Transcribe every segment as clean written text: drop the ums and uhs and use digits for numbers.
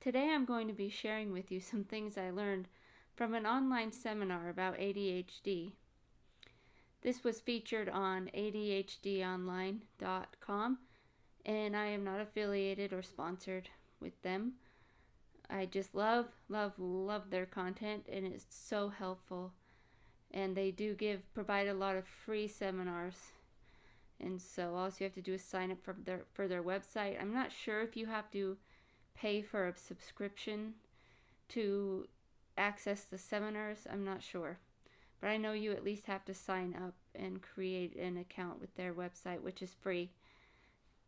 Today I'm going to be sharing with you some things I learned from an online seminar about ADHD. This was featured on ADHDonline.com, and I am not affiliated or sponsored with them. I just love their content, and it's so helpful. And they do provide a lot of free seminars. And so all you have to do is sign up for their website. I'm not sure if you have to pay for a subscription to access the seminars. I'm not sure. But I know you at least have to sign up and create an account with their website, which is free.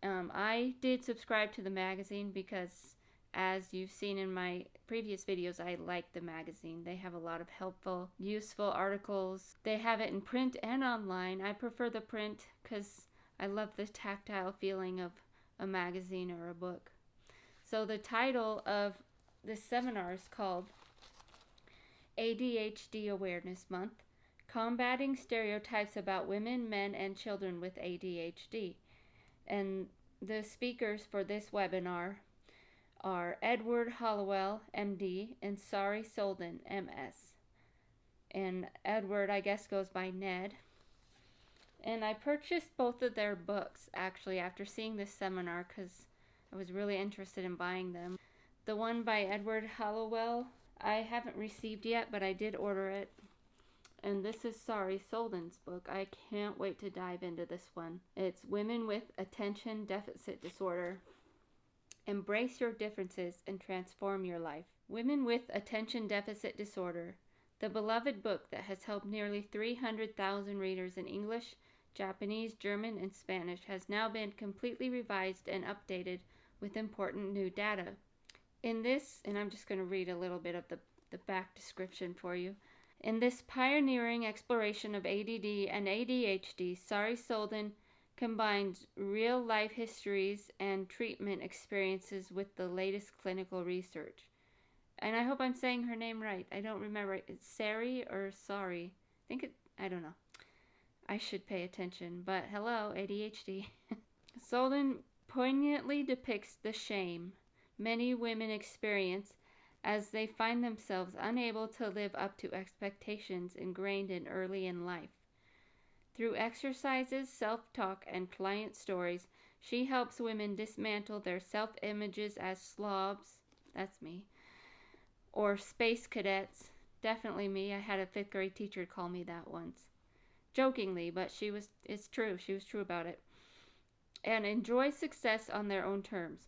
I did subscribe to the magazine because, as you've seen in my previous videos, I like the magazine. They have a lot of helpful, useful articles. They have it in print and online. I prefer the print because I love the tactile feeling of a magazine or a book. So the title of this seminar is called ADHD Awareness Month, Combating Stereotypes About Women, Men, and Children with ADHD. And the speakers for this webinar are Edward Hollowell, MD, and Sari Solden, MS. And Edward, I guess, goes by Ned. And I purchased both of their books, actually, after seeing this seminar because I was really interested in buying them. The one by Edward Hollowell, I haven't received yet, but I did order it. And this is Sari Solden's book. I can't wait to dive into this one. It's Women with Attention Deficit Disorder. Embrace your differences and transform your life. Women with Attention Deficit Disorder, the beloved book that has helped nearly 300,000 readers in English, Japanese, German, and Spanish, has now been completely revised and updated with important new data. In this, and I'm just going to read a little bit of the back description for you. In this pioneering exploration of ADD and ADHD, Sari Solden combines real-life histories and treatment experiences with the latest clinical research. And I hope I'm saying her name right. I don't remember. It's Sari or Sari. I don't know. I should pay attention. But hello, ADHD. Solden poignantly depicts the shame many women experience as they find themselves unable to live up to expectations ingrained in early in life. Through exercises, self-talk, and client stories, she helps women dismantle their self-images as slobs, that's me, or space cadets, definitely me. I had a 5th grade teacher call me that once. Jokingly, but it's true. She was true about it. And enjoy success on their own terms.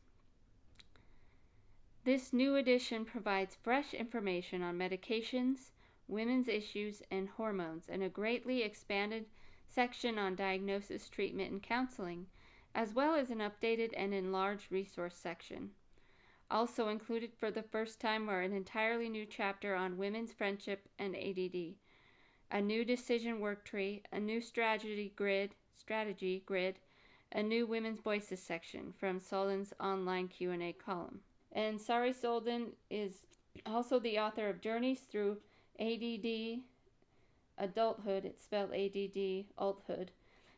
This new edition provides fresh information on medications, women's issues, and hormones, and a greatly expanded section on diagnosis, treatment, and counseling, as well as an updated and enlarged resource section. Also included for the first time are an entirely new chapter on women's friendship and ADD, a new decision work tree, a new strategy grid, a new women's voices section from Solden's online Q&A column. And Sari Solden is also the author of Journeys Through ADD Adulthood, it's spelled ADD Althood,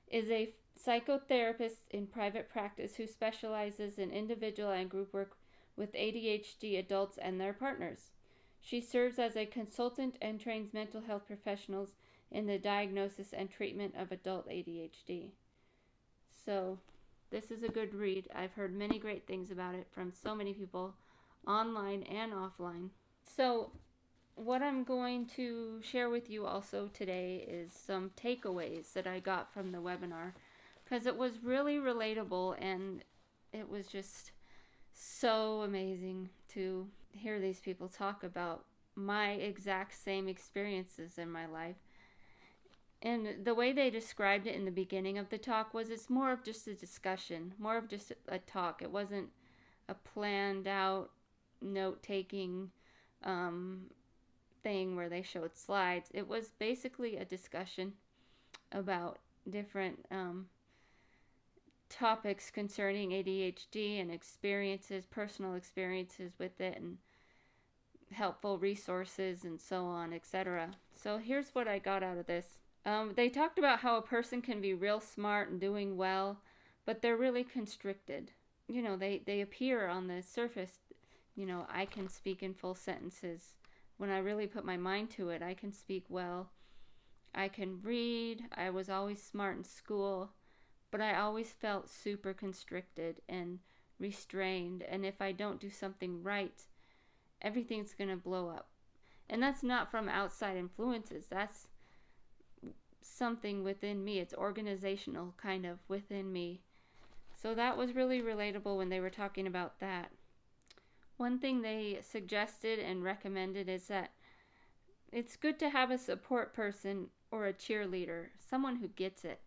is a psychotherapist in private practice who specializes in individual and group work with ADHD adults and their partners. She serves as a consultant and trains mental health professionals in the diagnosis and treatment of adult ADHD. So, this is a good read. I've heard many great things about it from so many people, online and offline. So, what I'm going to share with you also today is some takeaways that I got from the webinar, because it was really relatable and it was just so amazing to hear these people talk about my exact same experiences in my life. And the way they described it in the beginning of the talk was it's more of just a discussion, more of just a talk. It wasn't a planned out note-taking thing where they showed slides. It was basically a discussion about different topics concerning ADHD and experiences, personal experiences with it, and helpful resources and so on, etc. So here's what I got out of this. They talked about how a person can be real smart and doing well, but they're really constricted. They appear on the surface, I can speak in full sentences. When I really put my mind to it, I can speak well. I can read. I was always smart in school, but I always felt super constricted and restrained. And if I don't do something right, everything's going to blow up. And that's not from outside influences. That's something within me. It's organizational kind of within me. So that was really relatable when they were talking about that. One thing they suggested and recommended is that it's good to have a support person or a cheerleader, someone who gets it.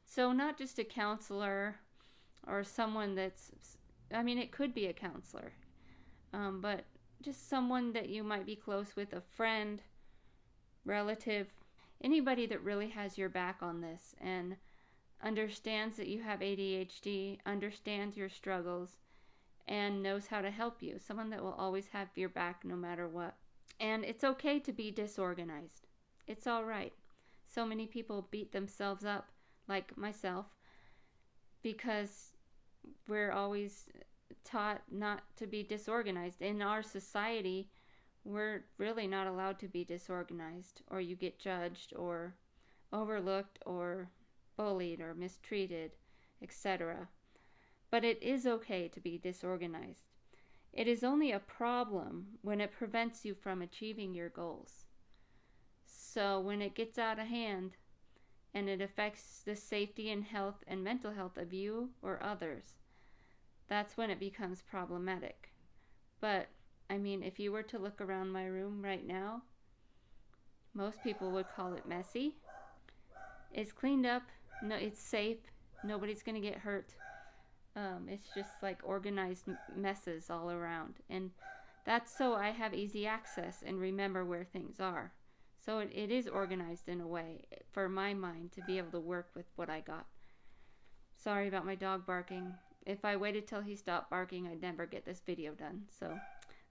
So not just a counselor or someone it could be a counselor, but just someone that you might be close with, a friend, relative, anybody that really has your back on this and understands that you have ADHD, understands your struggles, and knows how to help you. Someone that will always have your back no matter what. And it's okay to be disorganized. It's all right. So many people beat themselves up, like myself, because we're always taught not to be disorganized. In our society, we're really not allowed to be disorganized, or you get judged or overlooked or bullied or mistreated, etc. But it is okay to be disorganized. It is only a problem when it prevents you from achieving your goals. So when it gets out of hand and it affects the safety and health and mental health of you or others, that's when it becomes problematic. But if you were to look around my room right now, most people would call it messy. It's cleaned up. No, it's safe. Nobody's going to get hurt. It's just like organized messes all around. And that's so I have easy access and remember where things are. So it is organized in a way for my mind to be able to work with what I got. Sorry about my dog barking. If I waited till he stopped barking, I'd never get this video done. So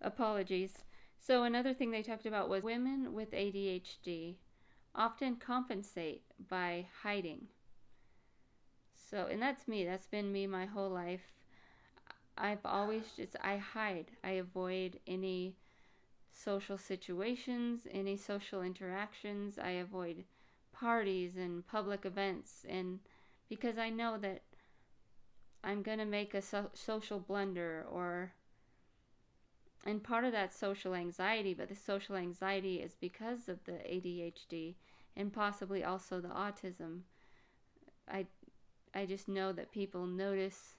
apologies. So another thing they talked about was women with ADHD often compensate by hiding. So, and that's me. That's been me my whole life. I hide. I avoid any social situations, any social interactions. I avoid parties and public events, and because I know that I'm going to make a social blunder, and part of that social anxiety, but the social anxiety is because of the ADHD and possibly also the autism. I just know that people notice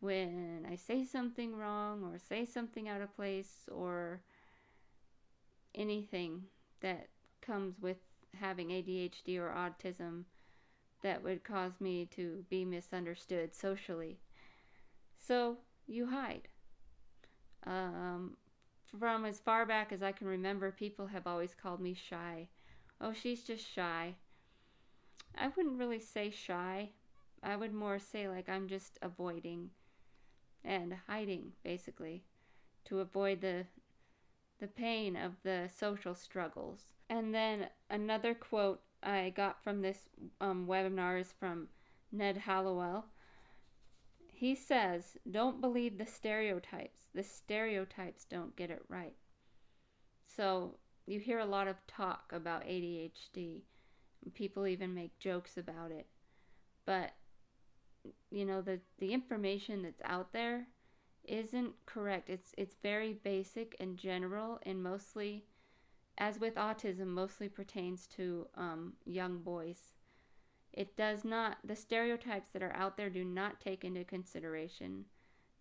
when I say something wrong or say something out of place or anything that comes with having ADHD or autism that would cause me to be misunderstood socially. So you hide. From as far back as I can remember, people have always called me shy. Oh, she's just shy. I wouldn't really say shy. I would more say like I'm just avoiding and hiding, basically, to avoid the pain of the social struggles. And then another quote I got from this webinar is from Ned Hallowell. He says, "Don't believe the stereotypes. The stereotypes don't get it right." So you hear a lot of talk about ADHD. People even make jokes about it. But the information that's out there isn't correct. It's very basic and general, and mostly, as with autism, mostly pertains to young boys. It does not, the stereotypes that are out there do not take into consideration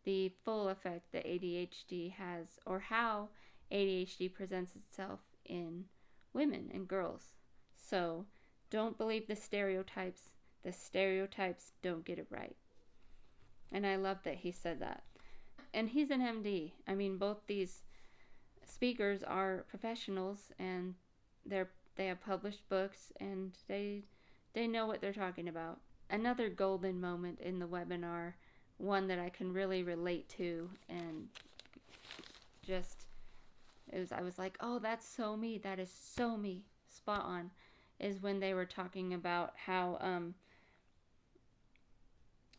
the full effect that ADHD has, or how ADHD presents itself in women and girls. So don't believe the stereotypes. The stereotypes don't get it right. And I love that he said that. And he's an MD. Both these speakers are professionals, and they have published books, and they know what they're talking about. Another golden moment in the webinar, one that I can really relate to, and I was like, oh, that's so me. That is so me. Spot on. Is when they were talking about how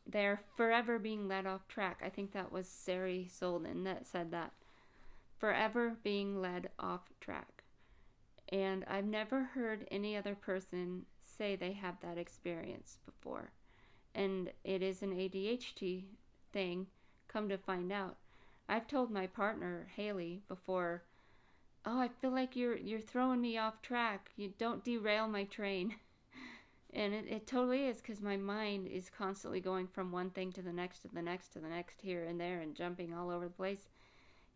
they're forever being led off track. I think that was Sari Solden that said that. forever being led off track. And I've never heard any other person say they have that experience before. And it is an ADHD thing, come to find out. I've told my partner, Haley, before, oh, I feel like you're throwing me off track. You don't derail my train. And it totally is, because my mind is constantly going from one thing to the next, to the next, to the next, here and there, and jumping all over the place.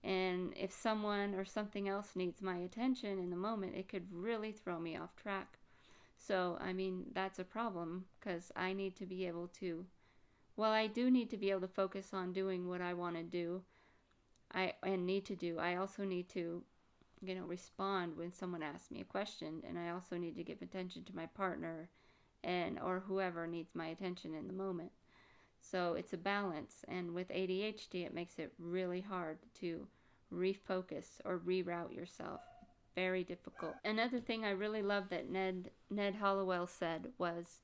And if someone or something else needs my attention in the moment, it could really throw me off track. So, I mean, that's a problem, because I need to be able to, well, I do need to be able to focus on doing what I want to do. I also need to, respond when someone asks me a question, and I also need to give attention to my partner or whoever needs my attention in the moment. So it's a balance, and with ADHD it makes it really hard to refocus or reroute yourself. Very difficult. Another thing I really love that Ned Hollowell said was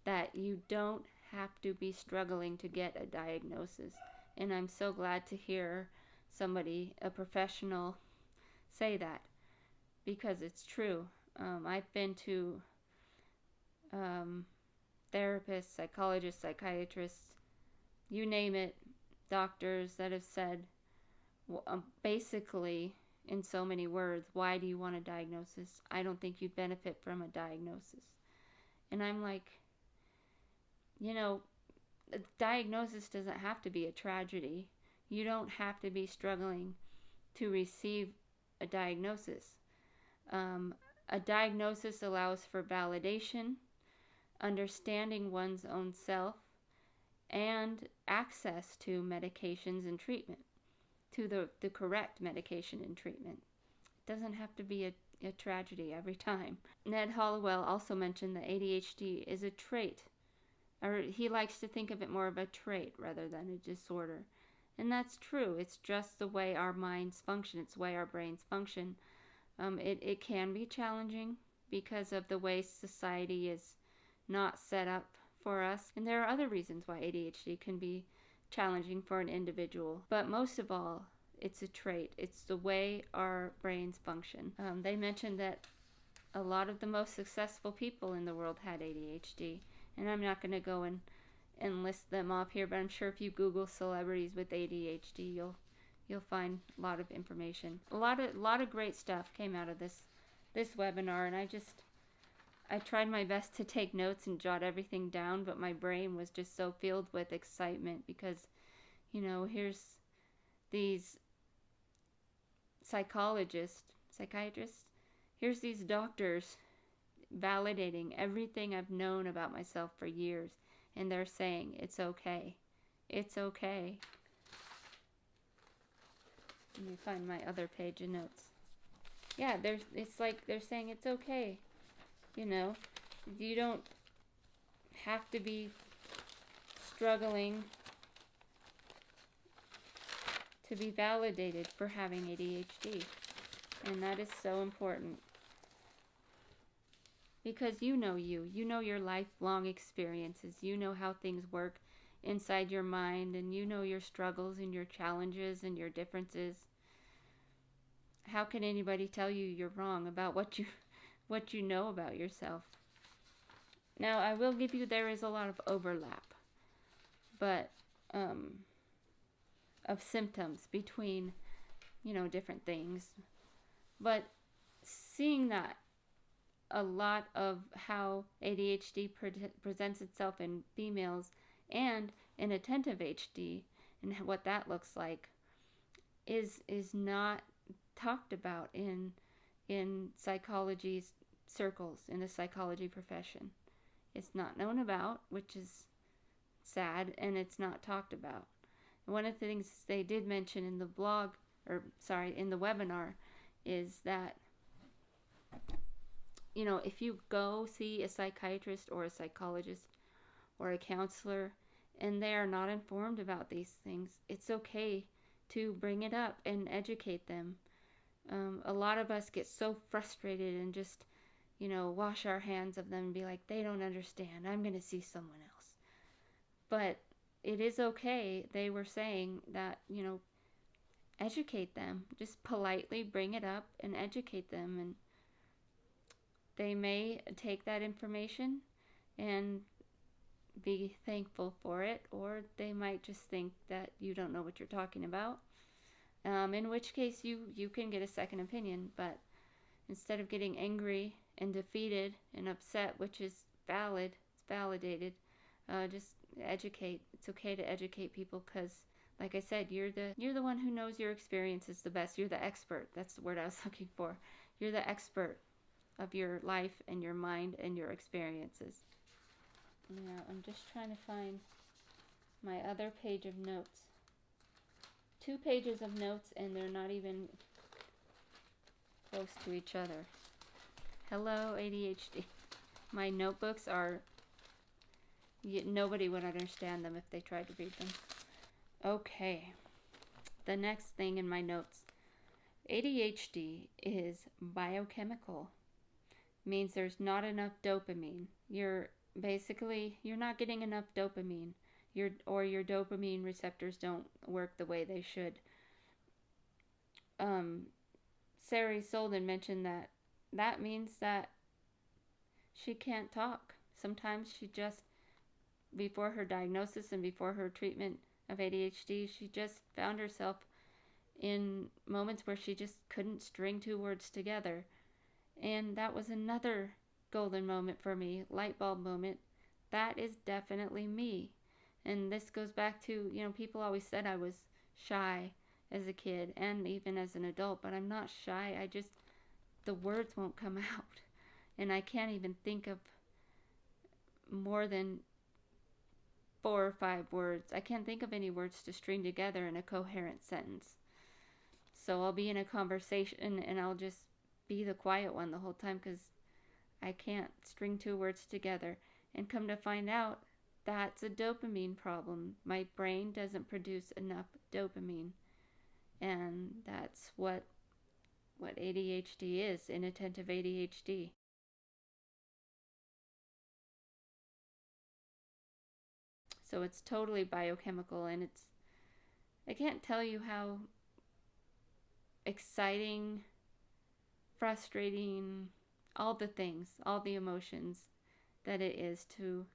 that you don't have to be struggling to get a diagnosis. And I'm so glad to hear somebody, a professional, say that, because it's true. I've been to therapists, psychologists, psychiatrists, you name it, doctors that have said, basically, in so many words, why do you want a diagnosis? I don't think you'd benefit from a diagnosis. And I'm like, a diagnosis doesn't have to be a tragedy. You don't have to be struggling to receive a diagnosis. A diagnosis allows for validation, understanding one's own self, and access to medications and treatment, to the correct medication and treatment. It doesn't have to be a tragedy every time. Ned Hollowell also mentioned that ADHD is a trait, or he likes to think of it more of a trait rather than a disorder. And that's true. It's just the way our minds function. It's the way our brains function. It can be challenging because of the way society is not set up for us. And there are other reasons why ADHD can be challenging for an individual. But most of all, it's a trait. It's the way our brains function. They mentioned that a lot of the most successful people in the world had ADHD. And I'm not going to go and list them off here, but I'm sure if you Google celebrities with ADHD, you'll find a lot of information. A lot of great stuff came out of this webinar, and I tried my best to take notes and jot everything down, but my brain was just so filled with excitement because, here's these psychiatrists, here's these doctors validating everything I've known about myself for years, and they're saying it's okay. It's okay. Let me find my other page of notes. Yeah, it's like they're saying it's okay. You don't have to be struggling to be validated for having ADHD. And that is so important. Because you know your lifelong experiences, you know how things work inside your mind, and you know your struggles and your challenges and your differences. How can anybody tell you you're wrong about what you know about yourself? Now, I will give you, there is a lot of overlap, but of symptoms between, different things. But seeing that a lot of how ADHD presents itself in females and inattentive HD, and what that looks like, is not talked about in psychology circles, in the psychology profession. It's not known about, which is sad, and it's not talked about. One of the things they did mention in the in the webinar, is that, if you go see a psychiatrist or a psychologist or a counselor and they are not informed about these things, it's okay to bring it up and educate them. A lot of us get so frustrated and just, wash our hands of them and be like, they don't understand, I'm going to see someone else. But it is okay. They were saying that, educate them. Just politely bring it up and educate them, and they may take that information and be thankful for it, or they might just think that you don't know what you're talking about. In which case you can get a second opinion, but instead of getting angry and defeated and upset, which is valid, it's validated, just educate. It's okay to educate people, because like I said, you're the one who knows your experiences the best. You're the expert. That's the word I was looking for. You're the expert of your life and your mind and your experiences. Yeah, I'm just trying to find my other page of notes. 2 pages of notes, and they're not even close to each other. Hello, ADHD. My notebooks are... nobody would understand them if they tried to read them. Okay. The next thing in my notes. ADHD is biochemical. Means there's not enough dopamine. You're not getting enough dopamine. Your dopamine receptors don't work the way they should. Sari Solden mentioned that means that she can't talk. Sometimes she just, before her diagnosis and before her treatment of ADHD, she just found herself in moments where she just couldn't string 2 words together. And that was another golden moment for me, light bulb moment. That is definitely me. And this goes back to, people always said I was shy as a kid and even as an adult, but I'm not shy. The words won't come out. And I can't even think of more than 4 or 5 words. I can't think of any words to string together in a coherent sentence. So I'll be in a conversation and I'll just be the quiet one the whole time, because I can't string 2 words together. And come to find out, that's a dopamine problem. My brain doesn't produce enough dopamine. And that's what ADHD is, inattentive ADHD. So it's totally biochemical, and I can't tell you how exciting, frustrating, all the things, all the emotions that it is to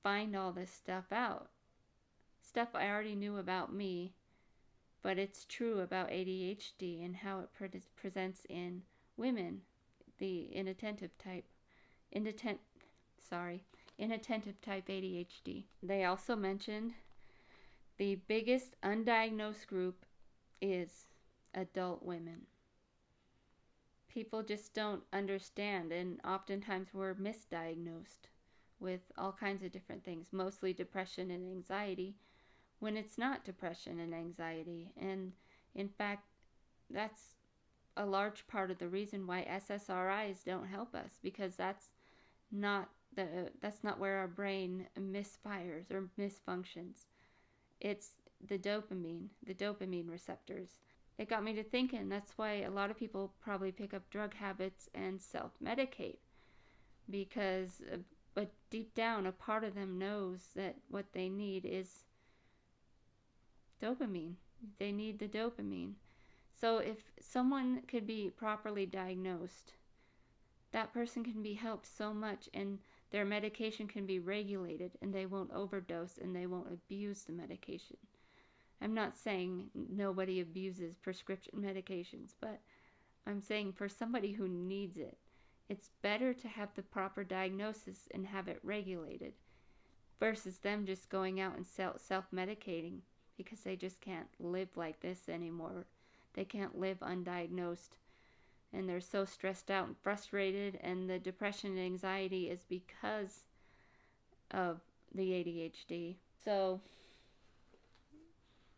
find all this stuff out. Stuff I already knew about me, but it's true about ADHD and how it presents in women, the inattentive type ADHD. They also mentioned the biggest undiagnosed group is adult women. People just don't understand, and oftentimes we're misdiagnosed with all kinds of different things, mostly depression and anxiety, when it's not depression and anxiety. And in fact, that's a large part of the reason why SSRIs don't help us, because that's not where our brain misfires or misfunctions. It's the dopamine receptors. It got me to thinking, that's why a lot of people probably pick up drug habits and self-medicate, because but deep down a part of them knows that what they need is dopamine. They need the dopamine. So if someone could be properly diagnosed, that person can be helped so much, and their medication can be regulated, and they won't overdose, and they won't abuse the medication. I'm not saying nobody abuses prescription medications, but I'm saying for somebody who needs it, it's better to have the proper diagnosis and have it regulated versus them just going out and self-medicating, because they just can't live like this anymore. They can't live undiagnosed, and they're so stressed out and frustrated, and the depression and anxiety is because of the ADHD. So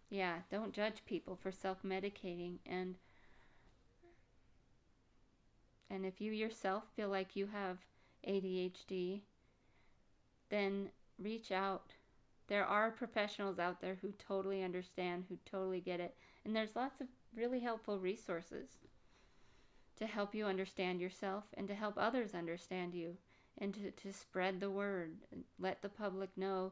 yeah, don't judge people for self-medicating, and if you yourself feel like you have ADHD, then reach out. There are professionals out there who totally understand, who totally get it, and there's lots of really helpful resources to help you understand yourself and to help others understand you, and to spread the word, let the public know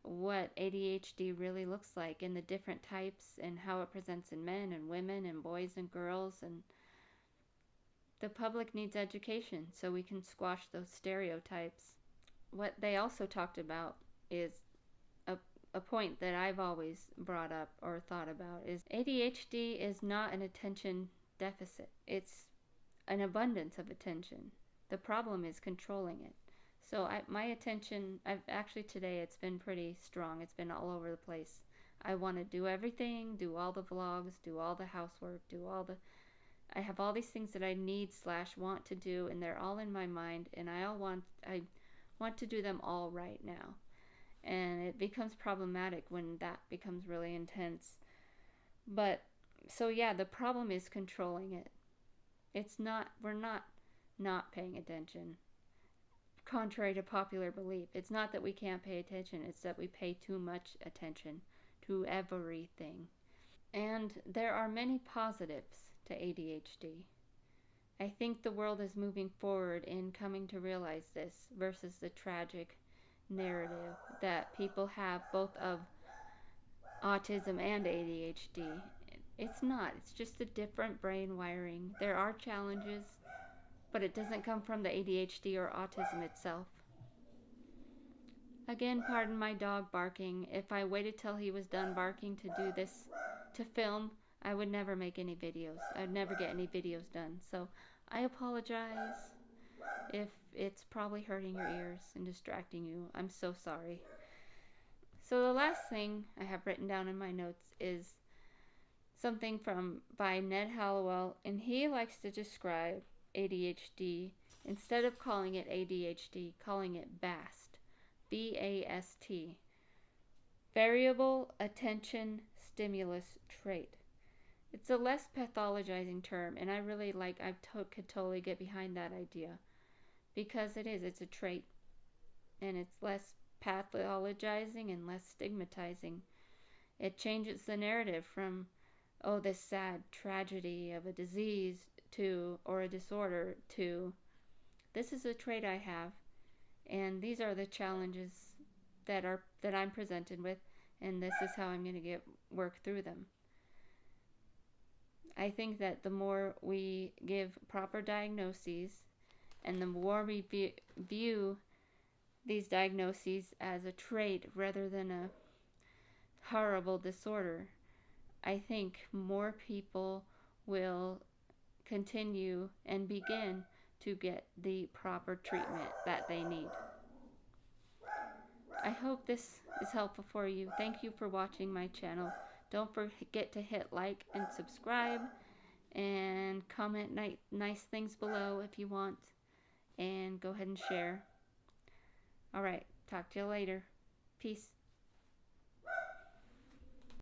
what ADHD really looks like in the different types and how it presents in men and women and boys and girls. And the public needs education so we can squash those stereotypes. What they also talked about is a point that I've always brought up or thought about is ADHD is not an attention deficit. It's an abundance of attention. The problem is controlling it. So my attention, I've actually today it's been pretty strong. It's been all over the place. I want to do everything, do all the vlogs, do all the housework, I have all these things that I need / want to do, and they're all in my mind, and I want to do them all right now. And it becomes problematic when that becomes really intense. But so yeah, the problem is controlling it. We're not paying attention. Contrary to popular belief, it's not that we can't pay attention, it's that we pay too much attention to everything. And there are many positives to ADHD. I think the world is moving forward in coming to realize this versus the tragic narrative that people have both of autism and ADHD. It's not, it's just a different brain wiring. There are challenges, but it doesn't come from the ADHD or autism itself. Again, pardon my dog barking. If I waited till he was done barking to do this, to film, I would never make any videos. I'd never get any videos done. So I apologize if it's probably hurting your ears and distracting you. I'm so sorry. So the last thing I have written down in my notes is something by Ned Hallowell, and he likes to describe ADHD, instead of calling it ADHD, calling it BAST. BAST. Variable Attention Stimulus Trait. It's a less pathologizing term, and I could totally get behind that idea, because it's a trait, and it's less pathologizing and less stigmatizing. It changes the narrative from, oh, this sad tragedy of a disease or a disorder to, this is a trait I have, and these are the challenges that I'm presented with, and this is how I'm going to work through them. I think that the more we give proper diagnoses, and the more we view these diagnoses as a trait rather than a horrible disorder, I think more people will continue and begin to get the proper treatment that they need. I hope this is helpful for you. Thank you for watching my channel. Don't forget to hit like and subscribe, and comment nice things below if you want, and go ahead and share. Alright, talk to you later. Peace.